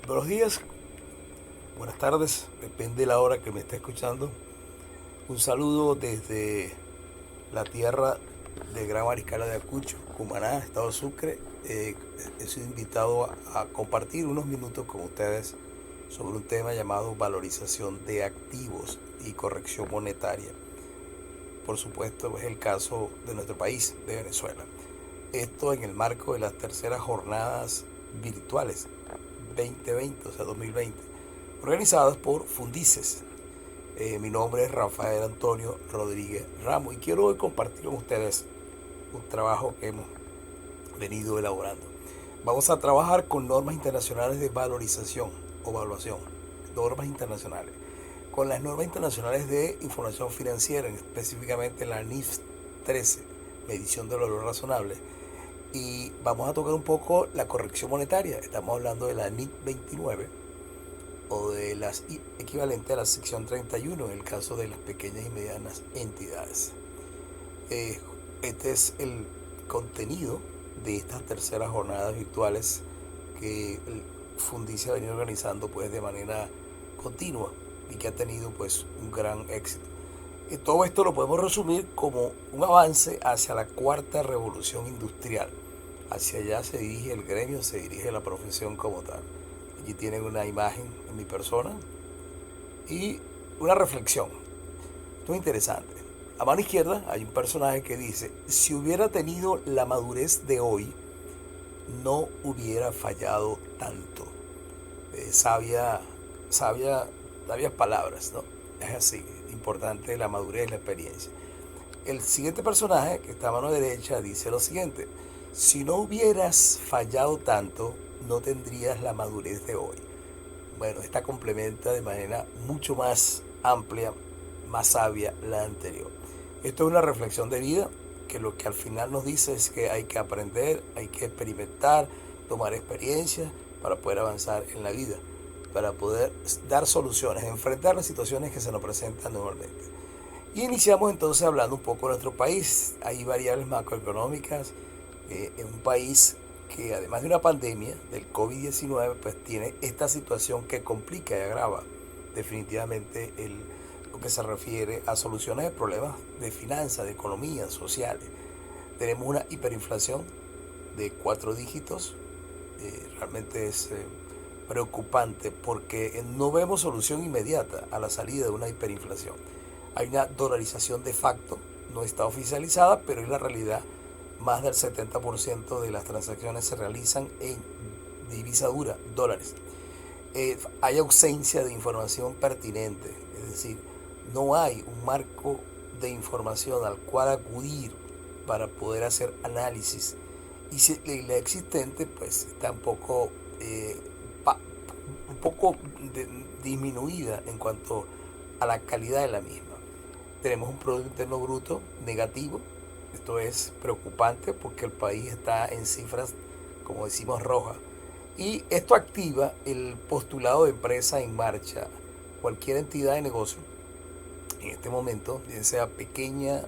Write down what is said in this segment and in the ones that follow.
Buenos días, buenas tardes, depende de la hora que me esté escuchando. Un saludo desde la tierra de Gran Mariscala de Acucho, Cumaná, Estado Sucre. He sido invitado a compartir unos minutos con ustedes sobre un tema llamado valorización de activos y corrección monetaria. Por supuesto, es el caso de nuestro país, de Venezuela. Esto en el marco de las terceras jornadas virtuales 2020, o sea 2020, organizadas por Fundices. Mi nombre es Rafael Antonio Rodríguez Ramos y quiero hoy compartir con ustedes un trabajo que hemos venido elaborando. Vamos a trabajar con normas internacionales de valorización o evaluación, normas internacionales, con las normas internacionales de información financiera, específicamente la NIF 13, medición del valor razonable, y vamos a tocar un poco la corrección monetaria. Estamos hablando de la NIF 29 o de las equivalentes a la sección 31 en el caso de las pequeñas y medianas entidades. Este es el contenido de estas terceras jornadas virtuales que el Fundicia ha venido organizando pues de manera continua y que ha tenido pues un gran éxito. Todo esto lo podemos resumir como un avance hacia la cuarta revolución industrial. Hacia allá se dirige el gremio, se dirige la profesión como tal. Aquí tienen una imagen de mi persona y una reflexión. Esto es interesante. A mano izquierda hay un personaje que dice: si hubiera tenido la madurez de hoy, no hubiera fallado tanto. Sabia, sabias palabras, ¿no? Es así, importante la madurez, la experiencia. El siguiente personaje, que está a mano derecha, dice lo siguiente: si no hubieras fallado tanto, no tendrías la madurez de hoy. Bueno, esta complementa de manera mucho más amplia, más sabia la anterior. Esto es una reflexión de vida que lo que al final nos dice es que hay que aprender, hay que experimentar, tomar experiencias para poder avanzar en la vida, para poder dar soluciones, enfrentar las situaciones que se nos presentan normalmente. Y iniciamos entonces hablando un poco de nuestro país. Hay variables macroeconómicas en un país que, además de una pandemia del COVID-19, pues tiene esta situación que complica y agrava definitivamente lo que se refiere a soluciones de problemas de finanzas, de economía, sociales. Tenemos una hiperinflación de 4 dígitos. Realmente es preocupante porque no vemos solución inmediata a la salida de una hiperinflación. Hay una dolarización de facto, no está oficializada, pero es la realidad. Más del 70% de las transacciones se realizan en divisa dura, dólares. Hay ausencia de información pertinente, es decir, no hay un marco de información al cual acudir para poder hacer análisis. Y si la existente pues está un poco disminuida en cuanto a la calidad de la misma. Tenemos un Producto Interno Bruto negativo. Esto es preocupante porque el país está en cifras, como decimos, rojas. Y esto activa el postulado de empresa en marcha. Cualquier entidad de negocio, en este momento, bien sea pequeña,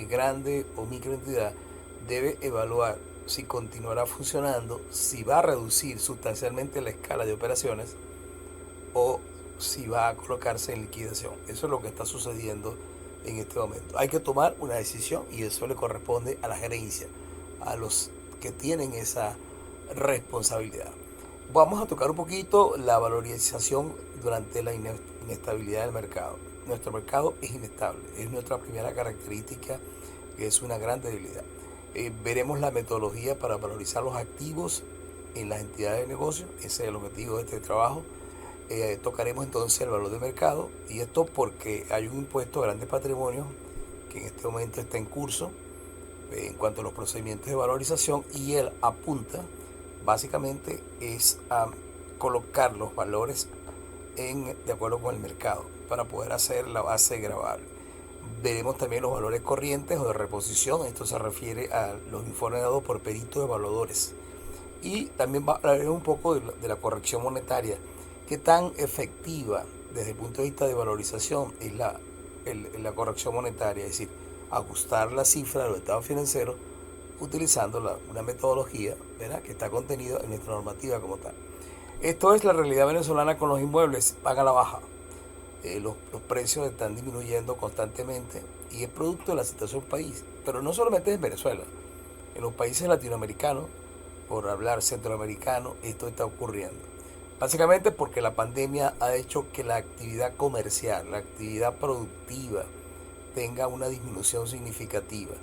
grande o microentidad, debe evaluar si continuará funcionando, si va a reducir sustancialmente la escala de operaciones o si va a colocarse en liquidación. Eso es lo que está sucediendo en este momento. Hay que tomar una decisión y eso le corresponde a la gerencia, a los que tienen esa responsabilidad. Vamos a tocar un poquito la valorización durante la inestabilidad del mercado. Nuestro mercado es inestable, es nuestra primera característica, que es una gran debilidad. Veremos la metodología para valorizar los activos en las entidades de negocio. Ese es el objetivo de este trabajo. Tocaremos entonces el valor de mercado, y esto porque hay un impuesto a grandes patrimonios que en este momento está en curso en cuanto a los procedimientos de valorización, y él apunta básicamente es a colocar los valores de acuerdo con el mercado para poder hacer la base gravable. Veremos también los valores corrientes o de reposición. Esto se refiere a los informes dados por peritos evaluadores. Y también hablaremos un poco de la corrección monetaria. ¿Qué tan efectiva desde el punto de vista de valorización es la corrección monetaria? Es decir, ajustar la cifra de los estados financieros utilizando una metodología, ¿verdad?, que está contenida en nuestra normativa como tal. Esto es la realidad venezolana con los inmuebles, van a la baja. Los precios están disminuyendo constantemente y es producto de la situación país, pero no solamente en Venezuela, en los países latinoamericanos, por hablar centroamericano, esto está ocurriendo. Básicamente porque la pandemia ha hecho que la actividad comercial, la actividad productiva tenga una disminución significativa.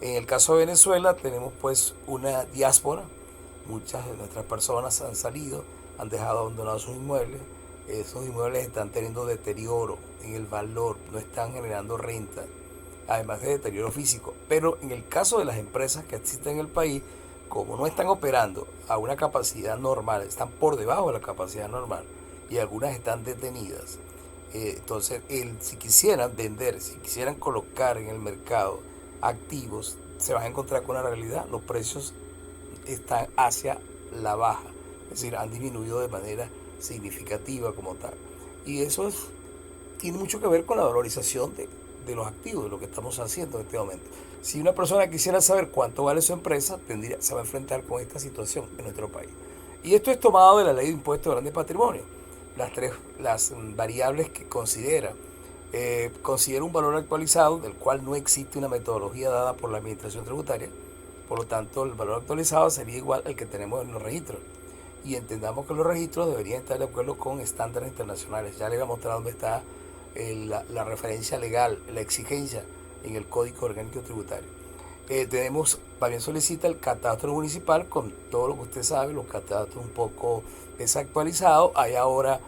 En el caso de Venezuela tenemos pues una diáspora, muchas de nuestras personas han salido, han dejado abandonados sus inmuebles, esos inmuebles están teniendo deterioro en el valor, no están generando renta, además de deterioro físico. Pero en el caso de las empresas que existen en el país, como no están operando a una capacidad normal, están por debajo de la capacidad normal y algunas están detenidas. Entonces, si quisieran vender, si quisieran colocar en el mercado activos, se van a encontrar con una realidad, los precios están hacia la baja, es decir, han disminuido de manera significativa como tal. Y eso tiene mucho que ver con la valorización de los activos, de lo que estamos haciendo en este momento. Si una persona quisiera saber cuánto vale su empresa, se va a enfrentar con esta situación en nuestro país. Y esto es tomado de la Ley de Impuestos de Grandes Patrimonios. Las variables que considera un valor actualizado, del cual no existe una metodología dada por la Administración Tributaria. Por lo tanto, el valor actualizado sería igual al que tenemos en los registros. Y entendamos que los registros deberían estar de acuerdo con estándares internacionales. Ya les voy a mostrar dónde está la referencia legal, la exigencia en el Código Orgánico Tributario. También solicita el catastro municipal con todo lo que usted sabe, los catastros un poco desactualizados. Hay ahora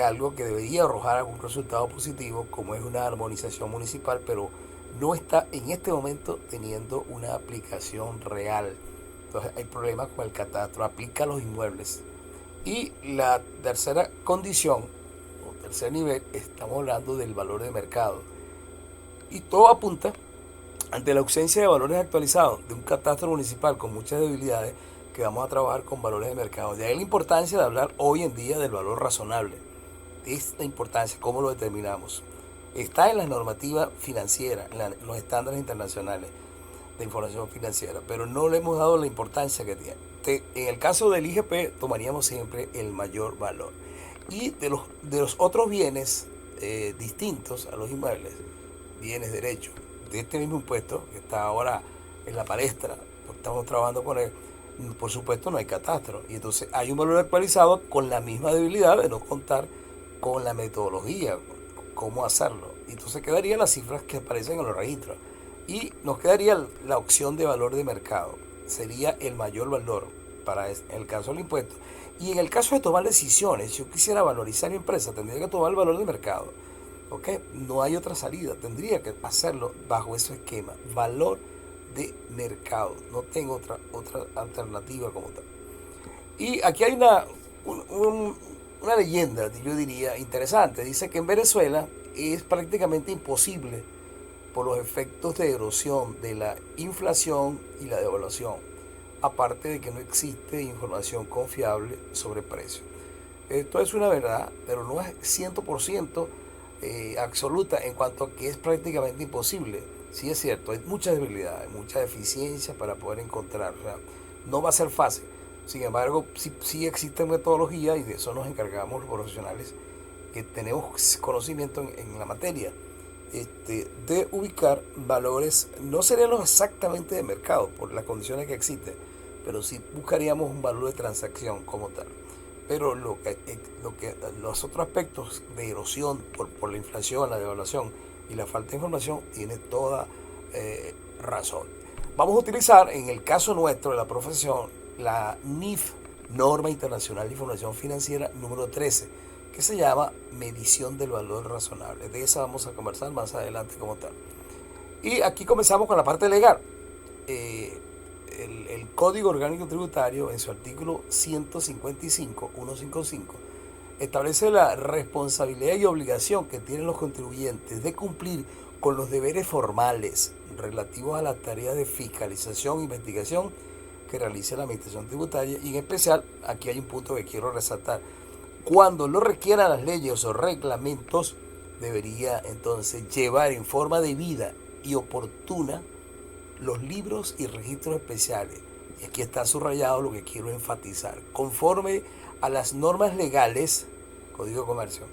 algo que debería arrojar algún resultado positivo, como es una armonización municipal, pero no está en este momento teniendo una aplicación real. Entonces hay problemas con el catastro, aplica a los inmuebles. Y la tercera condición, o tercer nivel, estamos hablando del valor de mercado. Y todo apunta, ante la ausencia de valores actualizados de un catastro municipal con muchas debilidades, que vamos a trabajar con valores de mercado. De ahí la importancia de hablar hoy en día del valor razonable. Es la importancia, cómo lo determinamos. Está en la normativa financiera, en los estándares internacionales de información financiera, pero no le hemos dado la importancia que tiene. En el caso del IGP tomaríamos siempre el mayor valor. Y de los otros bienes distintos a los inmuebles, bienes, derechos, de este mismo impuesto que está ahora en la palestra, estamos trabajando con él, por supuesto no hay catastro. Y entonces hay un valor actualizado con la misma debilidad de no contar con la metodología, cómo hacerlo. Y entonces quedarían las cifras que aparecen en los registros. Y nos quedaría la opción de valor de mercado. Sería el mayor valor para el caso del impuesto. Y en el caso de tomar decisiones, si yo quisiera valorizar mi empresa, tendría que tomar el valor de mercado. ¿Ok? No hay otra salida. Tendría que hacerlo bajo ese esquema. Valor de mercado. No tengo otra alternativa como tal. Y aquí hay una leyenda, yo diría, interesante. Dice que en Venezuela es prácticamente imposible por los efectos de erosión de la inflación y la devaluación, aparte de que no existe información confiable sobre precios. Esto es una verdad, pero no es 100% absoluta en cuanto a que es prácticamente imposible. Sí es cierto, hay muchas debilidades, muchas deficiencias para poder encontrar, o sea, no va a ser fácil. Sin embargo, sí existe metodología y de eso nos encargamos los profesionales que tenemos conocimiento en la materia. De ubicar valores, no serían los exactamente de mercado por las condiciones que existen, pero sí buscaríamos un valor de transacción como tal. Pero los otros aspectos de erosión por la inflación, la devaluación y la falta de información tiene toda razón. Vamos a utilizar en el caso nuestro de la profesión la NIF, Norma Internacional de Información Financiera número 13, que se llama medición del valor razonable. De esa vamos a conversar más adelante como tal. Y aquí comenzamos con la parte legal. El Código Orgánico Tributario, en su artículo 155, establece la responsabilidad y obligación que tienen los contribuyentes de cumplir con los deberes formales relativos a las tareas de fiscalización e investigación que realiza la Administración Tributaria. Y en especial, aquí hay un punto que quiero resaltar. Cuando lo requieran las leyes o reglamentos, debería entonces llevar en forma debida y oportuna los libros y registros especiales. Y aquí está subrayado lo que quiero enfatizar. Conforme a las normas legales, Código de Comercio,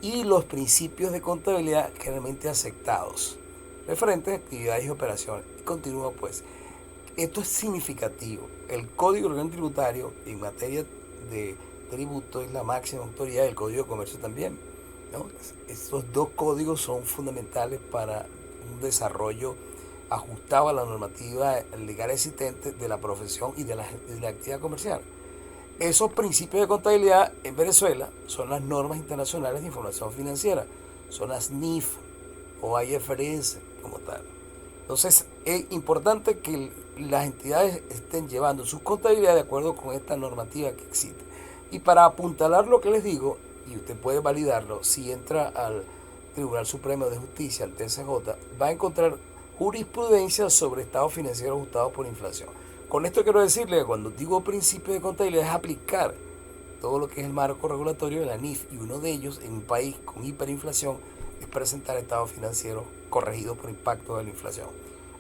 y los principios de contabilidad generalmente aceptados, referentes a actividades y operaciones. Y continúa pues. Esto es significativo. El Código Orgánico Tributario en materia de tributo es la máxima autoridad, del Código de Comercio también, ¿no? Estos dos códigos son fundamentales para un desarrollo ajustado a la normativa legal existente de la profesión y de la actividad comercial. Esos principios de contabilidad en Venezuela son las normas internacionales de información financiera, son las NIF o IFRS como tal. Entonces es importante que las entidades estén llevando su contabilidad de acuerdo con esta normativa que existe. Y para apuntalar lo que les digo, y usted puede validarlo, si entra al Tribunal Supremo de Justicia, al TSJ, va a encontrar jurisprudencia sobre estados financieros ajustados por inflación. Con esto quiero decirle que cuando digo principio de contabilidad es aplicar todo lo que es el marco regulatorio de la NIF, y uno de ellos en un país con hiperinflación es presentar estados financieros corregidos por impacto de la inflación.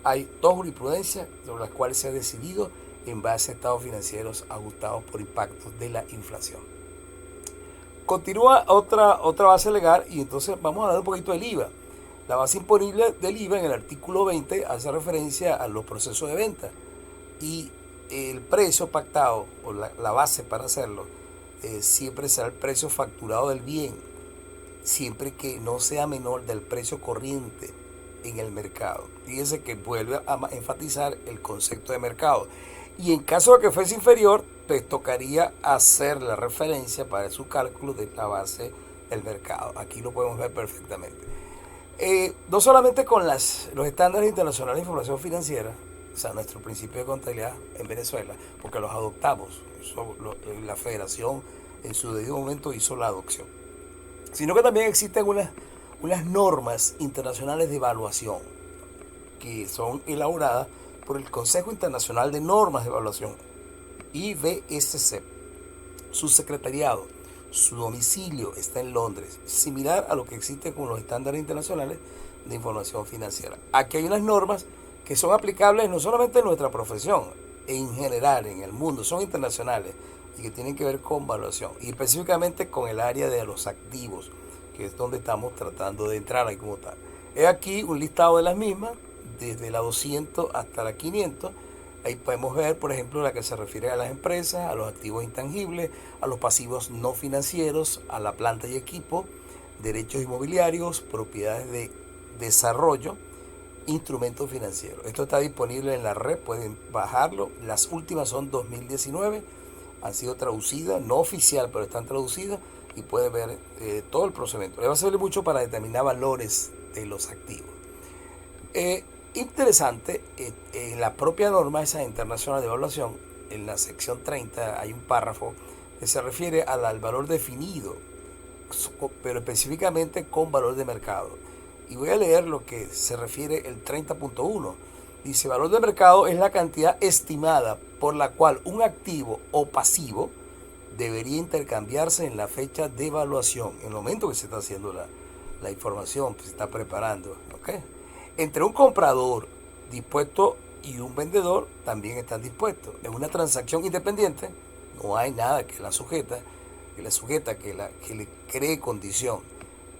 Hay dos jurisprudencias sobre las cuales se ha decidido en base a estados financieros ajustados por impactos de la inflación. Continúa otra base legal y entonces vamos a hablar un poquito del IVA. La base imponible del IVA en el artículo 20 hace referencia a los procesos de venta y el precio pactado o la base para hacerlo siempre será el precio facturado del bien, siempre que no sea menor del precio corriente en el mercado. Fíjense que vuelve a enfatizar el concepto de mercado. Y en caso de que fuese inferior, pues tocaría hacer la referencia para su cálculo de la base del mercado. Aquí lo podemos ver perfectamente. No solamente con los estándares internacionales de información financiera, o sea, nuestro principio de contabilidad en Venezuela, porque los adoptamos, la federación en su debido momento hizo la adopción, sino que también existen unas normas internacionales de evaluación que son elaboradas por el Consejo Internacional de Normas de Evaluación, IVSC. Su secretariado, su domicilio está en Londres, similar a lo que existe con los estándares internacionales de información financiera. Aquí hay unas normas que son aplicables no solamente en nuestra profesión, en general, en el mundo, son internacionales y que tienen que ver con evaluación y específicamente con el área de los activos, que es donde estamos tratando de entrar ahí como tal. He aquí un listado de las mismas, desde la 200 hasta la 500. Ahí podemos ver, por ejemplo, la que se refiere a las empresas, a los activos intangibles, a los pasivos no financieros, a la planta y equipo, derechos inmobiliarios, propiedades de desarrollo, instrumentos financieros. Esto está disponible en la red, pueden bajarlo. Las últimas son 2019, han sido traducidas, no oficial, pero están traducidas y pueden ver todo el procedimiento. Le va a servir mucho para determinar valores de los activos. Interesante, en la propia norma esa internacional de evaluación, en la sección 30 hay un párrafo que se refiere al valor definido, pero específicamente con valor de mercado. Y voy a leer lo que se refiere el 30.1. Dice, valor de mercado es la cantidad estimada por la cual un activo o pasivo debería intercambiarse en la fecha de evaluación, en el momento que se está haciendo la información, que se está preparando, ¿okay? Entre un comprador dispuesto y un vendedor también están dispuestos. En una transacción independiente no hay nada que la sujeta, que le cree condición,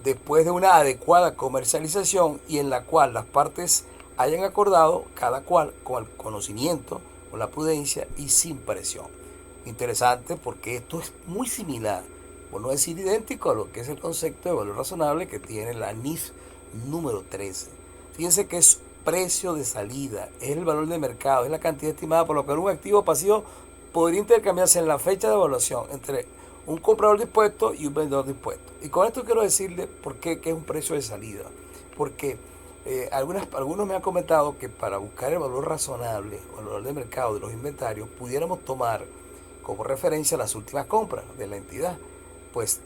después de una adecuada comercialización y en la cual las partes hayan acordado cada cual con el conocimiento, con la prudencia y sin presión. Interesante porque esto es muy similar, por no decir idéntico, a lo que es el concepto de valor razonable que tiene la NIF número 13. Fíjense que es precio de salida, es el valor de mercado, es la cantidad estimada por lo que un activo pasivo podría intercambiarse en la fecha de evaluación entre un comprador dispuesto y un vendedor dispuesto. Y con esto quiero decirle por qué que es un precio de salida. Porque algunos me han comentado que para buscar el valor razonable o el valor de mercado de los inventarios pudiéramos tomar como referencia las últimas compras de la entidad. Pues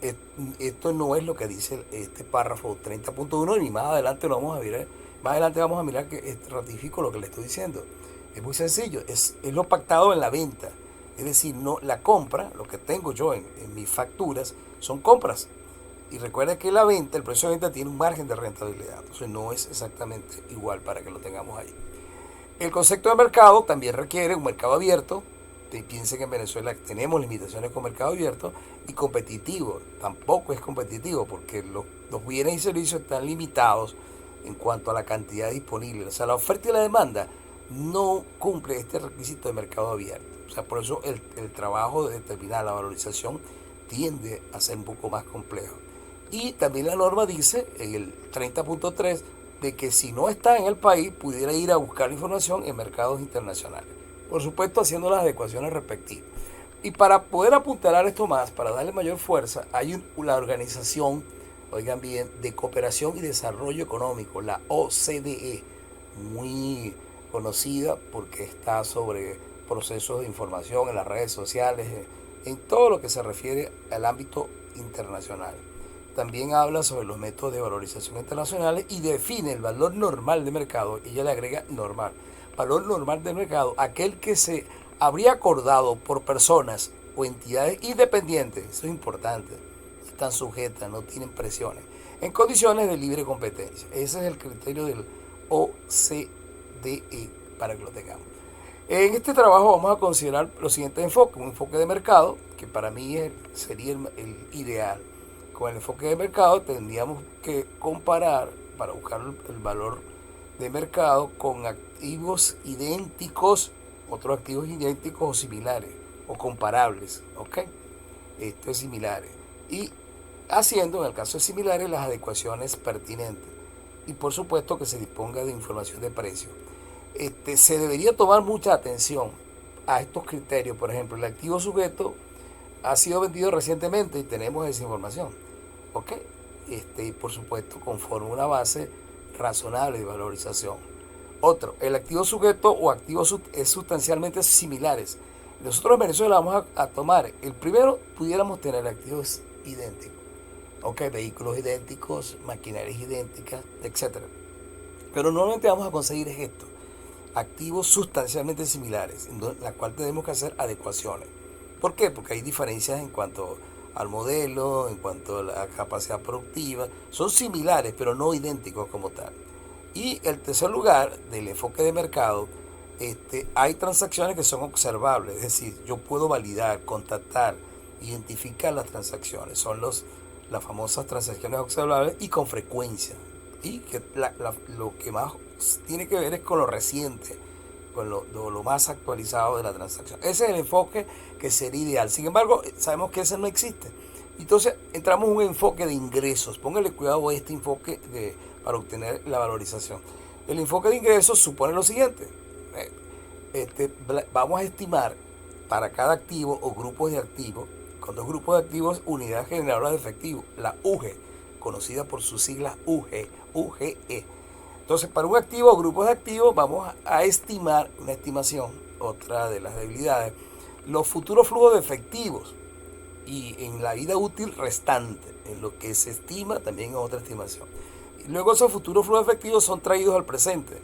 esto no es lo que dice este párrafo 30.1 ni más adelante lo vamos a mirar. Más adelante vamos a mirar que ratifico lo que le estoy diciendo. Es muy sencillo, es lo pactado en la venta. Es decir, no la compra, lo que tengo yo en mis facturas, son compras. Y recuerda que la venta, el precio de venta tiene un margen de rentabilidad. Entonces no es exactamente igual para que lo tengamos ahí. El concepto de mercado también requiere un mercado abierto, Piensen que en Venezuela tenemos limitaciones con mercado abierto y competitivo. Tampoco es competitivo porque los bienes y servicios están limitados en cuanto a la cantidad disponible. O sea, la oferta y la demanda no cumple este requisito de mercado abierto. O sea, por eso el trabajo de determinar la valorización tiende a ser un poco más complejo. Y también la norma dice en el 30.3 de que si no está en el país pudiera ir a buscar información en mercados internacionales. Por supuesto, haciendo las adecuaciones respectivas. Y para poder apuntalar esto más, para darle mayor fuerza, hay una organización, oigan bien, de cooperación y desarrollo económico, la OCDE, muy conocida porque está sobre procesos de información en las redes sociales, en todo lo que se refiere al ámbito internacional. También habla sobre los métodos de valorización internacionales y define el valor normal de mercado. Ella le agrega normal. Valor normal de mercado, aquel que se habría acordado por personas o entidades independientes, eso es importante, están sujetas, no tienen presiones, en condiciones de libre competencia. Ese es el criterio del OCDE, para que lo tengamos. En este trabajo vamos a considerar los siguientes enfoques. Un enfoque de mercado, que para mí sería el ideal. Con el enfoque de mercado tendríamos que comparar, para buscar el valor de mercado, con activos idénticos, otros activos idénticos o similares, o comparables, ¿ok? Esto es similares. Y haciendo, en el caso de similares, las adecuaciones pertinentes. Y por supuesto que se disponga de información de precio. Se debería tomar mucha atención a estos criterios. Por ejemplo, el activo sujeto ha sido vendido recientemente y tenemos esa información, ¿ok? Y por supuesto conforme una base razonable de valorización. Otro, el activo sujeto o activos es sustancialmente similares. Nosotros en Venezuela vamos a tomar, el primero, pudiéramos tener activos idénticos, ¿ok? Vehículos idénticos, maquinarias idénticas, etcétera. Pero normalmente vamos a conseguir esto, activos sustancialmente similares, en la cual tenemos que hacer adecuaciones. ¿Por qué? Porque hay diferencias en cuanto al modelo, en cuanto a la capacidad productiva. Son similares, pero no idénticos como tal. Y el tercer lugar del enfoque de mercado, hay transacciones que son observables. Es decir, yo puedo validar, contactar, identificar las transacciones. Son las famosas transacciones observables y con frecuencia. Y que lo que más tiene que ver es con lo reciente, con lo más actualizado de la transacción. Ese es el enfoque que sería ideal. Sin embargo, sabemos que ese no existe. Entonces, entramos en un enfoque de ingresos. Póngale cuidado a este enfoque para obtener la valorización. El enfoque de ingresos supone lo siguiente. Vamos a estimar para cada activo o grupos de activos, con dos grupos de activos, unidad generadora de efectivo, la UGE, conocida por sus siglas UGE. Entonces, para un activo o grupos de activos vamos a estimar, una estimación, otra de las debilidades, los futuros flujos de efectivos y en la vida útil restante, en lo que se estima también es otra estimación. Y luego esos futuros flujos de efectivos son traídos al presente,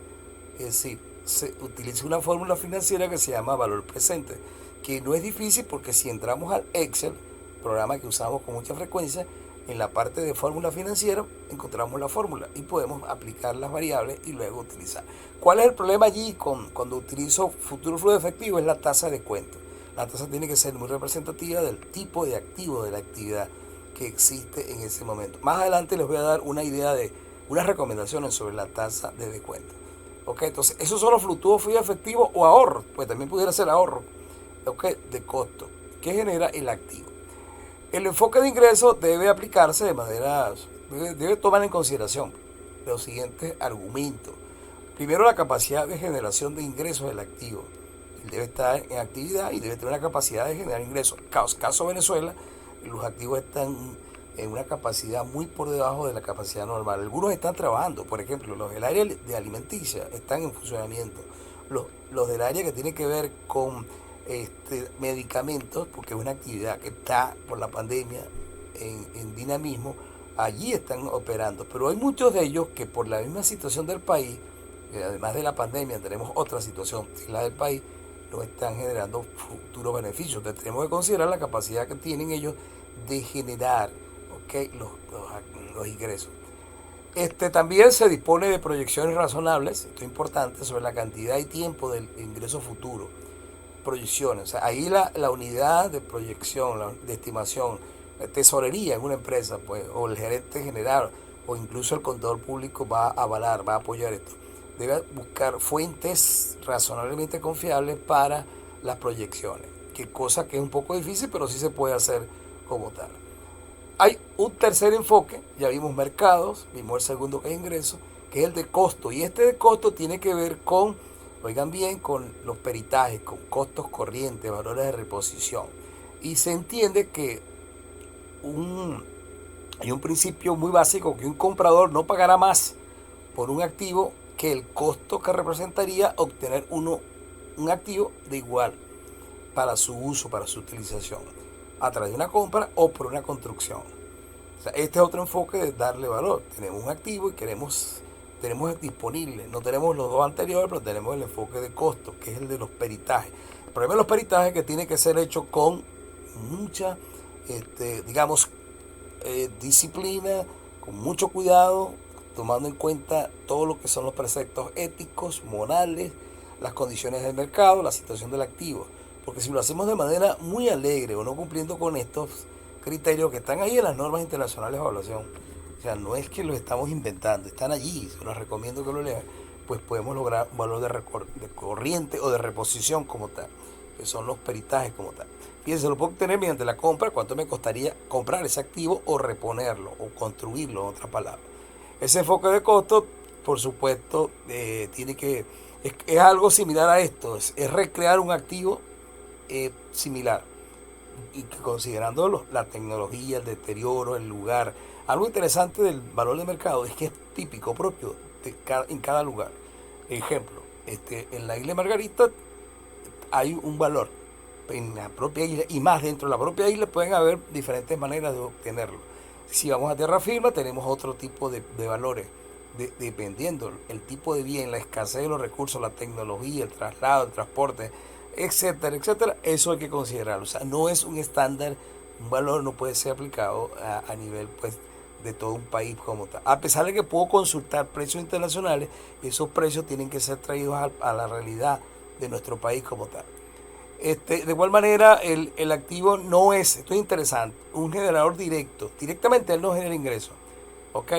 es decir, se utiliza una fórmula financiera que se llama valor presente, que no es difícil porque si entramos al Excel, programa que usamos con mucha frecuencia, en la parte de fórmula financiera encontramos la fórmula y podemos aplicar las variables y luego utilizar. ¿Cuál es el problema allí cuando utilizo futuro flujo de efectivo? Es la tasa de descuento. La tasa tiene que ser muy representativa del tipo de activo de la actividad que existe en ese momento. Más adelante les voy a dar una idea de unas recomendaciones sobre la tasa de descuento. ¿Ok? Entonces, esos son los fluctuos fluidos efectivos o ahorros, pues también pudiera ser ahorro, ¿ok?, de costo que genera el activo. El enfoque de ingresos debe aplicarse de manera, debe tomar en consideración los siguientes argumentos. Primero, la capacidad de generación de ingresos del activo. Él debe estar en actividad y debe tener una capacidad de generar ingresos. Caso Venezuela, los activos están en una capacidad muy por debajo de la capacidad normal. Algunos están trabajando, por ejemplo, los del área de alimenticia están en funcionamiento. Los del área que tiene que ver con medicamentos, porque es una actividad que está por la pandemia en dinamismo, allí están operando, pero hay muchos de ellos que por la misma situación del país, además de la pandemia tenemos otra situación, la del país, no están generando futuros beneficios. Entonces tenemos que considerar la capacidad que tienen ellos de generar, ¿okay?, los ingresos. También se dispone de proyecciones razonables, esto es importante, sobre la cantidad y tiempo del ingreso futuro. proyecciones. O sea, ahí la unidad de proyección, de estimación, la tesorería en una empresa, pues, o el gerente general, o incluso el contador público va a avalar, va a apoyar esto. Debe buscar fuentes razonablemente confiables para las proyecciones, que cosa que es un poco difícil, pero sí se puede hacer como tal. Hay un tercer enfoque, ya vimos mercados, vimos el segundo que es ingreso, que es el de costo. Y este de costo tiene que ver con, oigan bien, con los peritajes, con costos corrientes, valores de reposición. Y se entiende que hay un principio muy básico, que un comprador no pagará más por un activo que el costo que representaría obtener un activo de igual para su uso, para su utilización, a través de una compra o por una construcción. O sea, este es otro enfoque de darle valor. Tenemos un activo y tenemos disponible. No tenemos los dos anteriores, pero tenemos el enfoque de costo, que es el de los peritajes. El problema de los peritajes es que tiene que ser hecho con mucha, digamos, disciplina, con mucho cuidado, tomando en cuenta todo lo que son los preceptos éticos, morales, las condiciones del mercado, la situación del activo. Porque si lo hacemos de manera muy alegre o no cumpliendo con estos criterios que están ahí en las normas internacionales de evaluación, o sea, no es que los estamos inventando, están allí, se los recomiendo que lo lean, pues podemos lograr un valor de corriente o de reposición como tal, que son los peritajes como tal. Fíjense, lo puedo obtener mediante la compra, cuánto me costaría comprar ese activo o reponerlo o construirlo, en otras palabras. Ese enfoque de costo, por supuesto, es algo similar a esto, es recrear un activo similar, y que considerando la tecnología, el deterioro, el lugar. Algo interesante del valor de mercado es que es típico, propio en cada lugar. Ejemplo, en la isla Margarita hay un valor en la propia isla, y más dentro de la propia isla pueden haber diferentes maneras de obtenerlo. Si vamos a tierra firme tenemos otro tipo de valores, dependiendo el tipo de bien, la escasez de los recursos, la tecnología, el traslado, el transporte, etcétera, etcétera. Eso hay que considerarlo. O sea, no es un estándar, un valor no puede ser aplicado a nivel, pues, de todo un país como tal. A pesar de que puedo consultar precios internacionales, esos precios tienen que ser traídos a la realidad de nuestro país como tal. De igual manera, el activo no es, esto es interesante, un generador directo. Directamente él no genera ingresos. ¿Ok?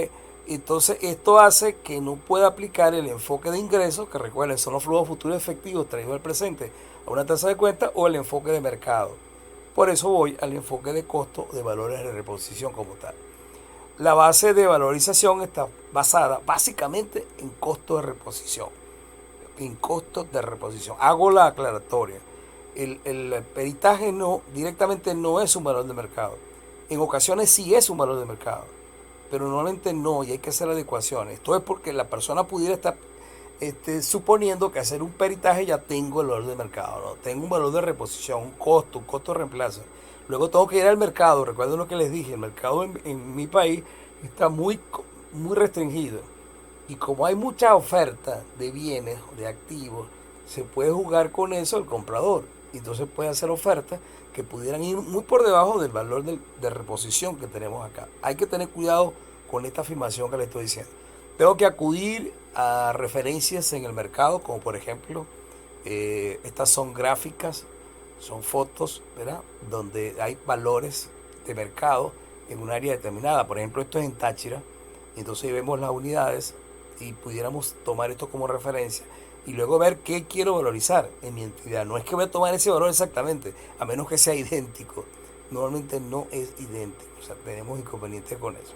Entonces, esto hace que no pueda aplicar el enfoque de ingresos, que recuerden, son los flujos futuros efectivos traídos al presente a una tasa de cuenta, o el enfoque de mercado. Por eso voy al enfoque de costo de valores de reposición como tal. La base de valorización está basada básicamente en costos de reposición. En costos de reposición. Hago la aclaratoria. El peritaje directamente no es un valor de mercado. En ocasiones sí es un valor de mercado, pero normalmente no, y hay que hacer adecuaciones. Esto es porque la persona pudiera estar suponiendo que hacer un peritaje ya tengo el valor de mercado, ¿no? Tengo un valor de reposición, un costo de reemplazo. Luego tengo que ir al mercado. Recuerden lo que les dije, el mercado en mi país está muy restringido. Y como hay mucha oferta de bienes, de activos, se puede jugar con eso el comprador. Y entonces puede hacer ofertas que pudieran ir muy por debajo del valor de reposición que tenemos acá. Hay que tener cuidado con esta afirmación que le estoy diciendo. Tengo que acudir a referencias en el mercado, como por ejemplo, estas son gráficas, son fotos, ¿verdad? Donde hay valores de mercado en un área determinada. Por ejemplo, esto es en Táchira, y entonces vemos las unidades y pudiéramos tomar esto como referencia y luego ver qué quiero valorizar en mi entidad. No es que voy a tomar ese valor exactamente, a menos que sea idéntico. Normalmente no es idéntico, o sea, tenemos inconvenientes con eso.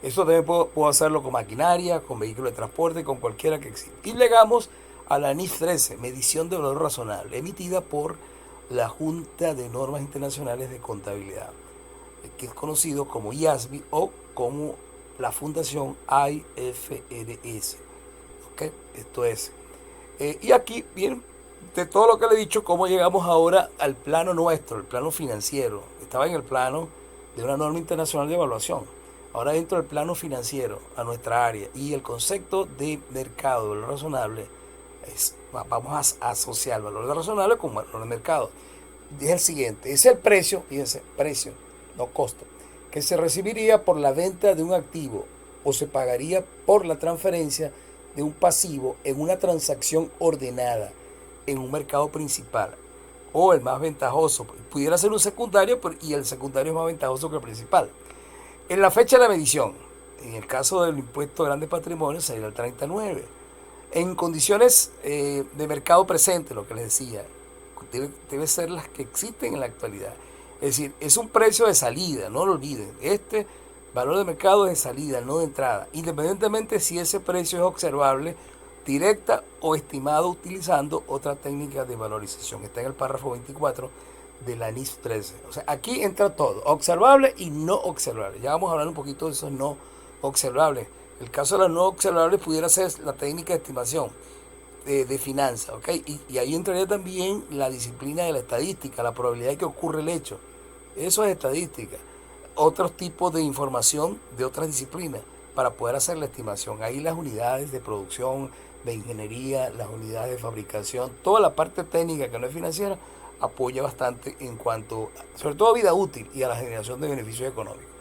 Eso también puedo hacerlo con maquinaria, con vehículos de transporte, con cualquiera que exista. Y llegamos a la NIF 13, medición de valor razonable, emitida por la Junta de Normas Internacionales de Contabilidad, que es conocido como IASB o como la Fundación IFRS. ¿Ok? Esto es. Y aquí, bien, de todo lo que le he dicho, cómo llegamos ahora al plano nuestro, el plano financiero. Estaba en el plano de una norma internacional de evaluación. Ahora dentro del plano financiero, a nuestra área. Y el concepto de mercado, de valor razonable, vamos a asociar el valor de razonable con valor de mercado. Es el siguiente, es el precio, fíjense, precio, no costo, que se recibiría por la venta de un activo o se pagaría por la transferencia de un pasivo en una transacción ordenada en un mercado principal. o el más ventajoso. Pudiera ser un secundario, y el secundario es más ventajoso que el principal. En la fecha de la medición, en el caso del impuesto de grandes patrimonios, sería el 39. En condiciones de mercado presente, lo que les decía, debe ser las que existen en la actualidad. Es decir, es un precio de salida, no lo olviden. Este valor de mercado es de salida, no de entrada, independientemente si ese precio es observable, directa o estimado utilizando otra técnica de valorización. Está en el párrafo 24 de la NIF 13. O sea, aquí entra todo, observable y no observable. Ya vamos a hablar un poquito de esos no observables. El caso de las no observables pudiera ser la técnica de estimación de finanzas, ¿ok? Y ahí entraría también la disciplina de la estadística, la probabilidad de que ocurra el hecho. Eso es estadística. Otros tipos de información de otras disciplinas para poder hacer la estimación. Ahí las unidades de producción, de ingeniería, las unidades de fabricación, toda la parte técnica que no es financiera, apoya bastante en cuanto, sobre todo a vida útil y a la generación de beneficios económicos.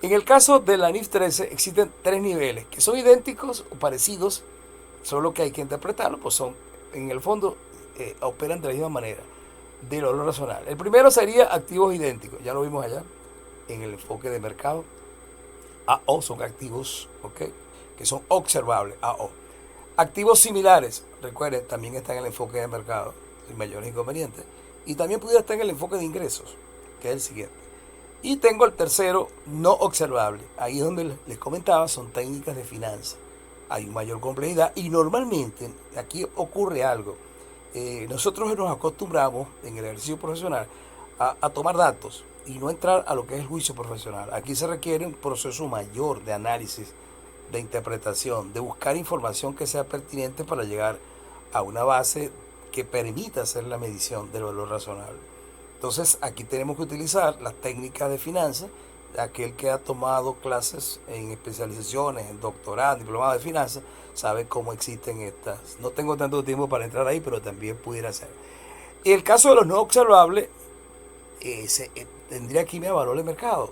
En el caso de la NIF 13 existen 3 niveles que son idénticos o parecidos, solo que hay que interpretarlo, pues son, en el fondo, operan de la misma manera, del valor razonable. El primero sería activos idénticos, ya lo vimos allá, en el enfoque de mercado. AO son activos, ¿ok?, que son observables, AO. Activos similares, recuerden, también está en el enfoque de mercado, sin mayores inconvenientes. Y también pudiera estar en el enfoque de ingresos, que es el siguiente. Y tengo el tercero, no observable. Ahí es donde les comentaba, son técnicas de finanzas. Hay mayor complejidad y normalmente aquí ocurre algo. Nosotros nos acostumbramos en el ejercicio profesional a tomar datos y no entrar a lo que es el juicio profesional. Aquí se requiere un proceso mayor de análisis, de interpretación, de buscar información que sea pertinente para llegar a una base que permita hacer la medición del valor razonable. Entonces aquí tenemos que utilizar las técnicas de finanzas. Aquel que ha tomado clases en especializaciones, en doctorado, diplomado de finanzas, sabe cómo existen estas. No tengo tanto tiempo para entrar ahí, pero también pudiera ser. En el caso de los no observables, tendría aquí mi valor de mercado.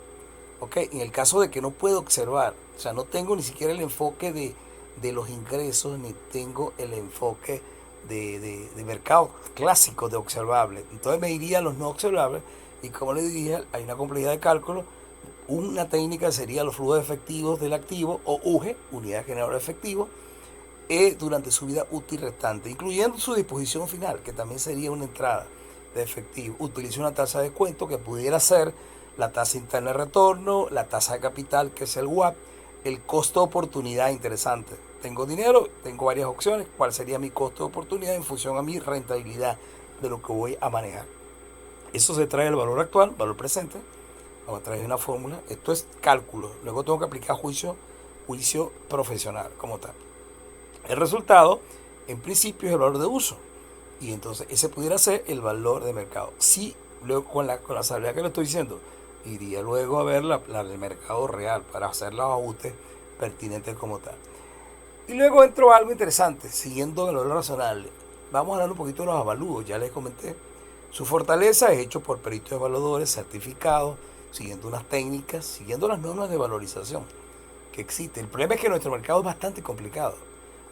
¿Okay? En el caso de que no puedo observar, o sea, no tengo ni siquiera el enfoque de los ingresos, ni tengo el enfoque de mercado clásico de observable. Entonces me iría a los no observables y, como les dije, hay una complejidad de cálculo. Una técnica sería los flujos efectivos del activo, o UGE, unidad generadora de efectivo, durante su vida útil restante, incluyendo su disposición final, que también sería una entrada de efectivo. Utiliza una tasa de descuento que pudiera ser la tasa interna de retorno, la tasa de capital, que es el WAP, el costo de oportunidad. Interesante. Tengo dinero, tengo varias opciones. ¿Cuál sería mi costo de oportunidad en función a mi rentabilidad de lo que voy a manejar? Eso se trae el valor actual, valor presente, a través de una fórmula. Esto es cálculo. Luego tengo que aplicar juicio profesional como tal. El resultado, en principio, es el valor de uso. Y entonces ese pudiera ser el valor de mercado. Sí, luego con la salvedad que le estoy diciendo, iría luego a ver la del mercado real para hacer los ajustes pertinentes como tal. Y luego entro a algo interesante, siguiendo el valor razonable. Vamos a hablar un poquito de los avalúos, ya les comenté. Su fortaleza es hecho por peritos evaluadores certificados, siguiendo unas técnicas, siguiendo las normas de valorización que existen. El problema es que nuestro mercado es bastante complicado.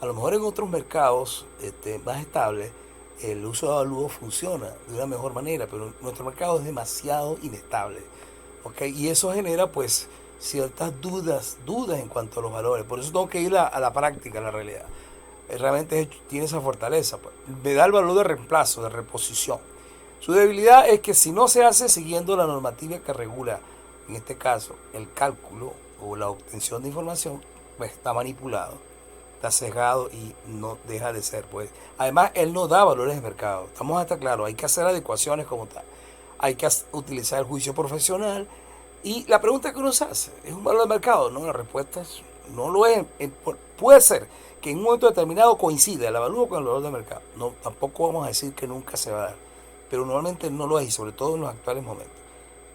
A lo mejor en otros mercados más estables, el uso de avalúos funciona de una mejor manera, pero nuestro mercado es demasiado inestable, ¿okay? Y eso genera pues ciertas dudas en cuanto a los valores. Por eso tengo que ir a la práctica, a la realidad. Realmente tiene esa fortaleza, pues. Me da el valor de reemplazo, de reposición. Su debilidad es que si no se hace siguiendo la normativa que regula, en este caso, el cálculo o la obtención de información, pues está manipulado, está sesgado y no deja de ser, pues. Además, él no da valores de mercado. Estamos hasta claro, hay que hacer adecuaciones como tal. Hay que utilizar el juicio profesional. Y la pregunta que uno se hace, ¿es un valor de mercado? No, la respuesta es, no lo es. Puede ser que en un momento determinado coincida el avalúo con el valor de mercado. No, tampoco vamos a decir que nunca se va a dar, pero normalmente no lo es, y sobre todo en los actuales momentos.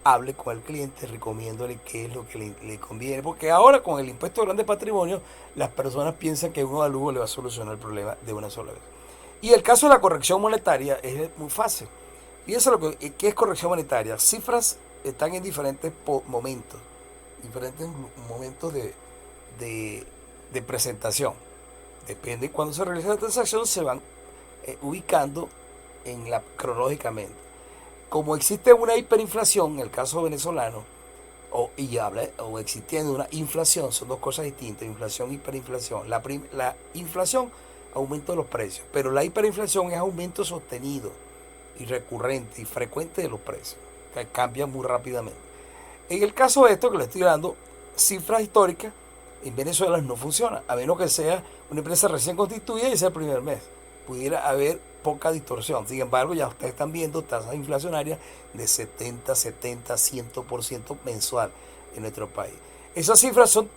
Hable con el cliente, recomiéndole qué es lo que le conviene, porque ahora con el impuesto de grandes patrimonios, las personas piensan que un avalúo le va a solucionar el problema de una sola vez. Y el caso de la corrección monetaria es muy fácil. Fíjense ¿qué es corrección monetaria? Cifras están en diferentes momentos de presentación. Depende de cuándo se realiza la transacción, se van ubicando cronológicamente. como existe una hiperinflación en el caso venezolano, o existiendo una inflación, son dos cosas distintas, inflación e hiperinflación. La inflación, aumento de los precios, pero la hiperinflación es aumento sostenido y recurrente y frecuente de los precios, que cambian muy rápidamente. En el caso de esto que le estoy dando, cifras históricas, en Venezuela no funciona, a menos que sea una empresa recién constituida y sea el primer mes. Pudiera haber poca distorsión. Sin embargo, ya ustedes están viendo tasas inflacionarias de 100% mensual en nuestro país. Esas cifras son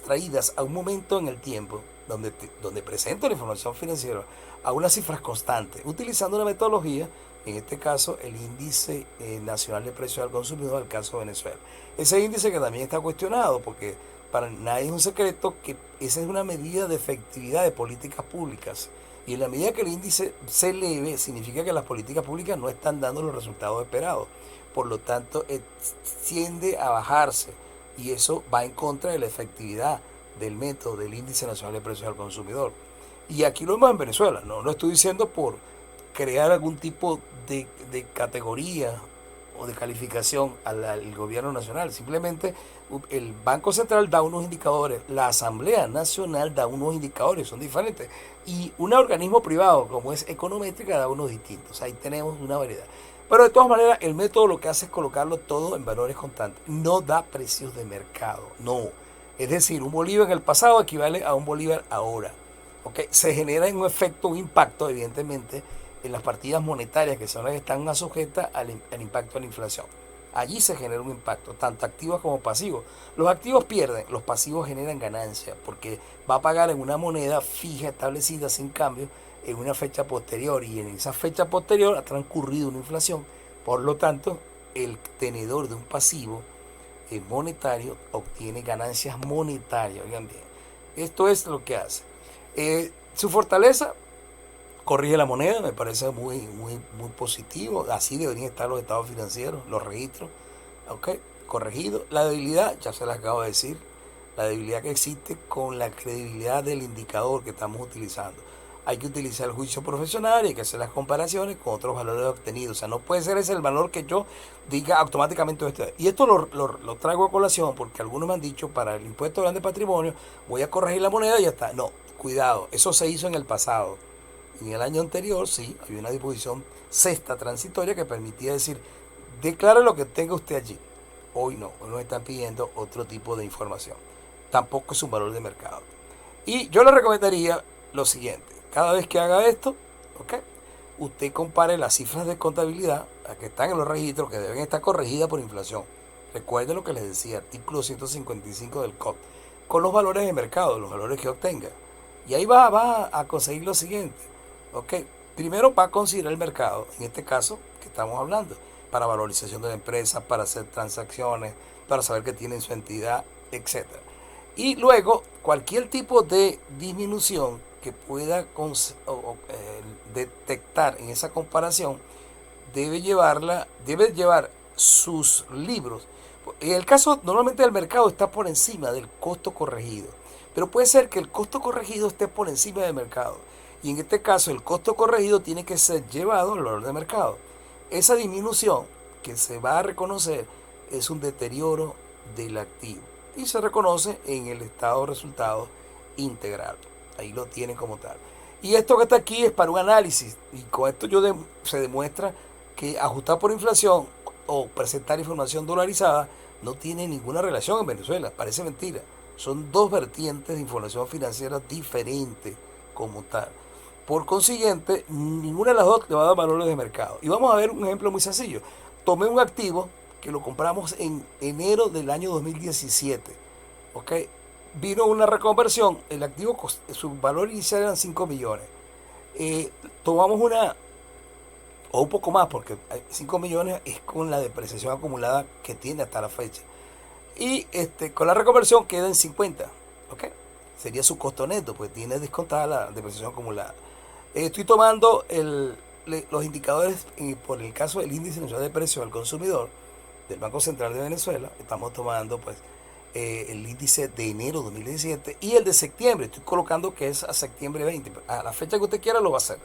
traídas a un momento en el tiempo donde presento la información financiera a unas cifras constantes, utilizando una metodología, en este caso el índice nacional de precios al consumidor, del caso de Venezuela. Ese índice que también está cuestionado, porque para nadie es un secreto que esa es una medida de efectividad de políticas públicas. Y en la medida que el índice se eleve, significa que las políticas públicas no están dando los resultados esperados. Por lo tanto, tiende a bajarse. Y eso va en contra de la efectividad del método del índice nacional de precios al consumidor. Y aquí lo vemos en Venezuela. No lo estoy diciendo por crear algún tipo de categoría o de calificación al gobierno nacional. Simplemente el Banco Central da unos indicadores, la Asamblea Nacional da unos indicadores, son diferentes, y un organismo privado como es Econométrica da unos distintos. Ahí tenemos una variedad. Pero de todas maneras, el método lo que hace es colocarlo todo en valores constantes. No da precios de mercado, no. Es decir, un bolívar en el pasado equivale a un bolívar ahora. ¿Okay? Se genera un efecto, un impacto, evidentemente, en las partidas monetarias, que son las que están más sujetas al impacto de la inflación. Allí se genera un impacto, tanto activos como pasivos. Los activos pierden, los pasivos generan ganancia, porque va a pagar en una moneda fija, establecida, sin cambio, en una fecha posterior, y en esa fecha posterior ha transcurrido una inflación. Por lo tanto, el tenedor de un pasivo monetario obtiene ganancias monetarias. Oigan bien, esto es lo que hace. Su fortaleza: corrige la moneda, me parece muy positivo. Así deberían estar los estados financieros, los registros, ¿ok? Corregido. La debilidad, ya se las acabo de decir, la debilidad que existe con la credibilidad del indicador que estamos utilizando. Hay que utilizar el juicio profesional y hay que hacer las comparaciones con otros valores obtenidos. O sea, no puede ser ese el valor que yo diga automáticamente esto. Y esto lo traigo a colación porque algunos me han dicho, para el impuesto grande patrimonio, voy a corregir la moneda y ya está. No, cuidado, eso se hizo en el pasado. En el año anterior, sí, había una disposición sexta transitoria que permitía decir, declare lo que tenga usted allí. Hoy no, hoy nos están pidiendo otro tipo de información. Tampoco es un valor de mercado. Y yo le recomendaría lo siguiente: cada vez que haga esto, ¿ok?, usted compare las cifras de contabilidad que están en los registros, que deben estar corregidas por inflación. Recuerde lo que les decía, artículo 155 del COP, con los valores de mercado, los valores que obtenga. Y ahí va a conseguir lo siguiente. Ok, primero va a considerar el mercado, en este caso que estamos hablando, para valorización de la empresa, para hacer transacciones, para saber que tienen su entidad, etc. Y luego, cualquier tipo de disminución que pueda detectar en esa comparación, debe llevar sus libros. En el caso normalmente del mercado está por encima del costo corregido, pero puede ser que el costo corregido esté por encima del mercado. Y en este caso el costo corregido tiene que ser llevado al valor de mercado. Esa disminución que se va a reconocer es un deterioro del activo y se reconoce en el estado de resultados integral. Ahí lo tienen como tal. Y esto que está aquí es para un análisis, y con esto se demuestra que ajustar por inflación o presentar información dolarizada no tiene ninguna relación en Venezuela. Parece mentira. Son dos vertientes de información financiera diferentes como tal. Por consiguiente, ninguna de las dos le va a dar valores de mercado. Y vamos a ver un ejemplo muy sencillo. Tomé un activo que lo compramos en enero del año 2017. ¿Ok? Vino una reconversión. El activo, su valor inicial eran 5 millones. Tomamos o un poco más, porque 5 millones es con la depreciación acumulada que tiene hasta la fecha. Y con la reconversión queda en 50. ¿Ok? Sería su costo neto, pues tiene descontada la depreciación acumulada. Estoy tomando los indicadores por el caso del índice nacional de precios al consumidor del Banco Central de Venezuela. Estamos tomando pues el índice de enero 2017 y el de septiembre. Estoy colocando que es a septiembre 20. A la fecha que usted quiera lo va a hacer.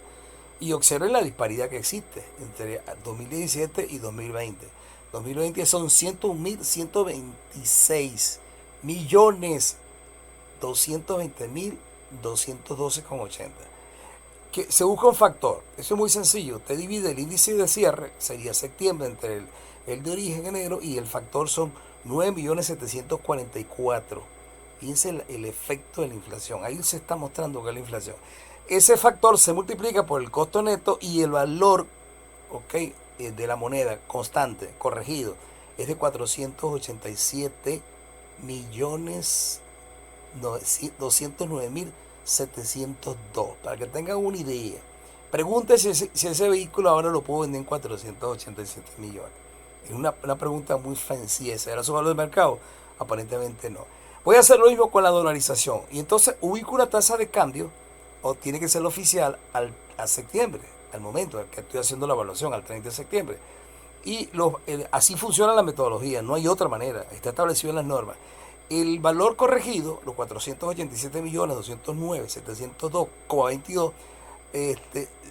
Y observen la disparidad que existe entre 2017 y 2020. 2020 son 101.126 millones 220.212,80. Que se busca un factor. Eso es muy sencillo. Usted divide el índice de cierre, sería septiembre, entre el de origen enero, y el factor son 9.744. Fíjense el efecto de la inflación. Ahí se está mostrando que es la inflación. Ese factor se multiplica por el costo neto y el valor, ¿ok?, de la moneda constante, corregido, es de 487 millones 209.702. Para que tengan una idea. Pregúntese si ese vehículo ahora lo puedo vender en 487 millones. Es una pregunta muy fancy. ¿Era su valor de mercado? Aparentemente no. Voy a hacer lo mismo con la dolarización. Y entonces ubico una tasa de cambio, o tiene que ser oficial, a septiembre, al momento en que estoy haciendo la evaluación, al 30 de septiembre. Y así funciona la metodología, no hay otra manera, está establecido en las normas. El valor corregido, los 487.209.702,22,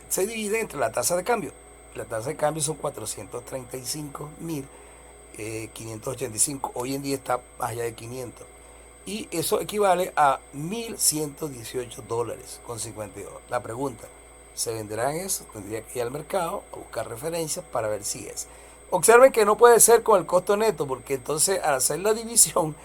se divide entre la tasa de cambio. La tasa de cambio son 435.585. Hoy en día está más allá de 500. Y eso equivale a $1.118,52. La pregunta, ¿se venderá en eso? Tendría que ir al mercado a buscar referencias para ver si es. Observen que no puede ser con el costo neto, porque entonces al hacer la división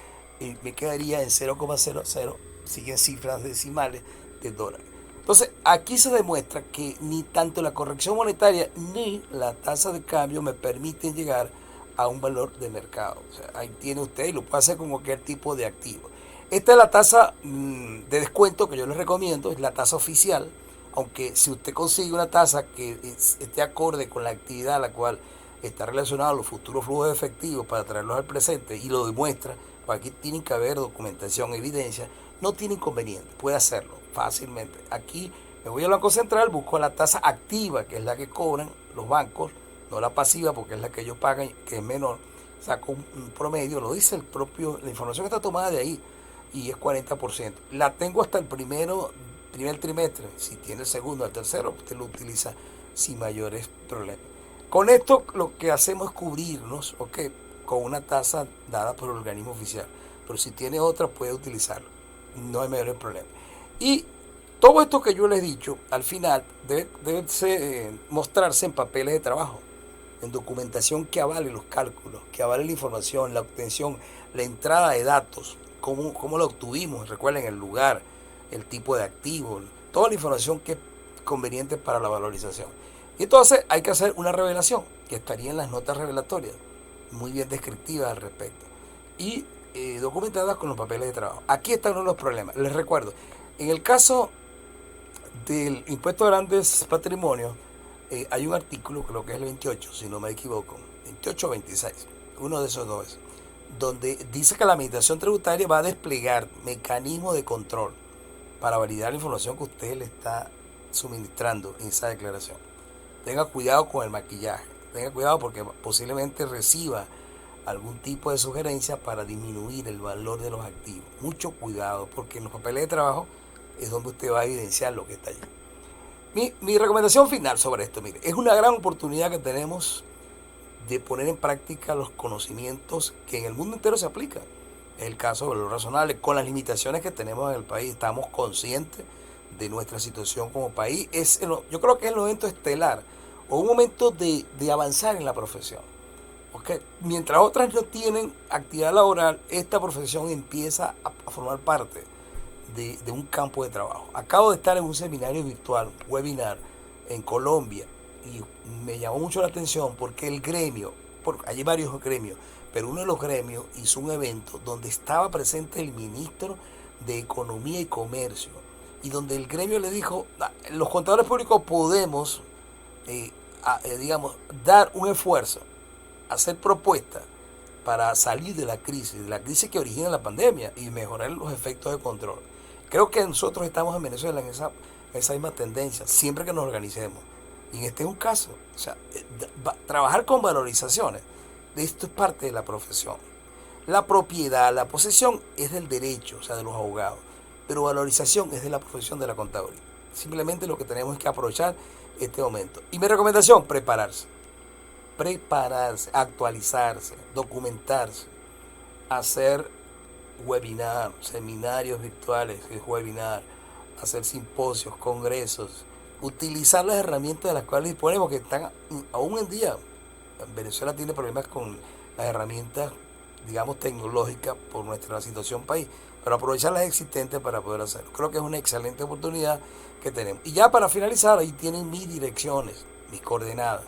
me quedaría en 0,00, siguen cifras decimales de dólares. Entonces aquí se demuestra que ni tanto la corrección monetaria ni la tasa de cambio me permiten llegar a un valor de mercado. O sea, ahí tiene usted, y lo puede hacer con cualquier tipo de activo. Esta es la tasa de descuento que yo les recomiendo, es la tasa oficial, aunque si usted consigue una tasa que esté acorde con la actividad a la cual está relacionado los futuros flujos de efectivo para traerlos al presente y lo demuestra, pues aquí tiene que haber documentación, evidencia, no tiene inconveniente, puede hacerlo fácilmente. Aquí me voy al Banco Central, busco la tasa activa, que es la que cobran los bancos, no la pasiva, porque es la que ellos pagan, que es menor. Saco un promedio, lo dice la información está tomada de ahí, y es 40%. La tengo hasta el primer trimestre. Si tiene el segundo, el tercero, usted lo utiliza sin mayores problemas. Con esto lo que hacemos es cubrirnos, ¿ok?, con una tasa dada por el organismo oficial. Pero si tiene otra, puede utilizarlo. No hay mayores problemas. Y todo esto que yo les he dicho, al final, debe mostrarse en papeles de trabajo, en documentación que avale los cálculos, que avale la información, la obtención, la entrada de datos, cómo la obtuvimos, recuerden el lugar, el tipo de activo, toda la información que es conveniente para la valorización. Y entonces hay que hacer una revelación, que estaría en las notas revelatorias, muy bien descriptivas al respecto, y documentadas con los papeles de trabajo. Aquí está uno de los problemas. Les recuerdo, en el caso del impuesto de grandes patrimonios, hay un artículo, creo que es el 28, si no me equivoco, 28 o 26, uno de esos dos, donde dice que la administración tributaria va a desplegar mecanismos de control para validar la información que usted le está suministrando en esa declaración. Tenga cuidado con el maquillaje, tenga cuidado porque posiblemente reciba algún tipo de sugerencia para disminuir el valor de los activos. Mucho cuidado, porque en los papeles de trabajo es donde usted va a evidenciar lo que está allí. Mi recomendación final sobre esto, mire, es una gran oportunidad que tenemos de poner en práctica los conocimientos que en el mundo entero se aplican. Es el caso de lo razonable, con las limitaciones que tenemos en el país. Estamos conscientes de nuestra situación como país. Yo creo que es el momento estelar, o un momento de avanzar en la profesión. Okay. Mientras otras no tienen actividad laboral, esta profesión empieza a formar parte de un campo de trabajo. Acabo de estar en un seminario virtual, un webinar en Colombia, y me llamó mucho la atención porque el gremio, hay varios gremios, pero uno de los gremios hizo un evento donde estaba presente el ministro de Economía y Comercio, y donde el gremio le dijo, los contadores públicos podemos, dar un esfuerzo, hacer propuestas para salir de la crisis que origina la pandemia y mejorar los efectos de control. Creo que nosotros estamos en Venezuela en esa misma tendencia, siempre que nos organicemos. Y este es un caso. O sea, trabajar con valorizaciones, esto es parte de la profesión. La propiedad, la posesión es del derecho, o sea, de los abogados. Pero valorización es de la profesión de la contaduría. Simplemente lo que tenemos es que aprovechar este momento. Y mi recomendación, prepararse. Prepararse, actualizarse, documentarse, hacer webinar, seminarios virtuales, webinar, hacer simposios, congresos, utilizar las herramientas de las cuales disponemos, que están aún en día. Venezuela tiene problemas con las herramientas, digamos, tecnológicas por nuestra situación país, pero aprovechar las existentes para poder hacerlo. Creo que es una excelente oportunidad que tenemos. Y ya para finalizar, ahí tienen mis direcciones, mis coordenadas.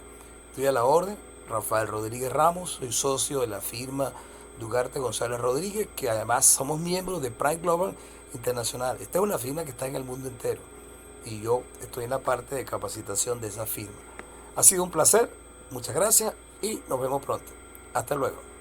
Estoy a la orden, Rafael Rodríguez Ramos, soy socio de la firma Dugarte González Rodríguez, que además somos miembros de Prime Global Internacional. Esta es una firma que está en el mundo entero y yo estoy en la parte de capacitación de esa firma. Ha sido un placer, muchas gracias y nos vemos pronto. Hasta luego.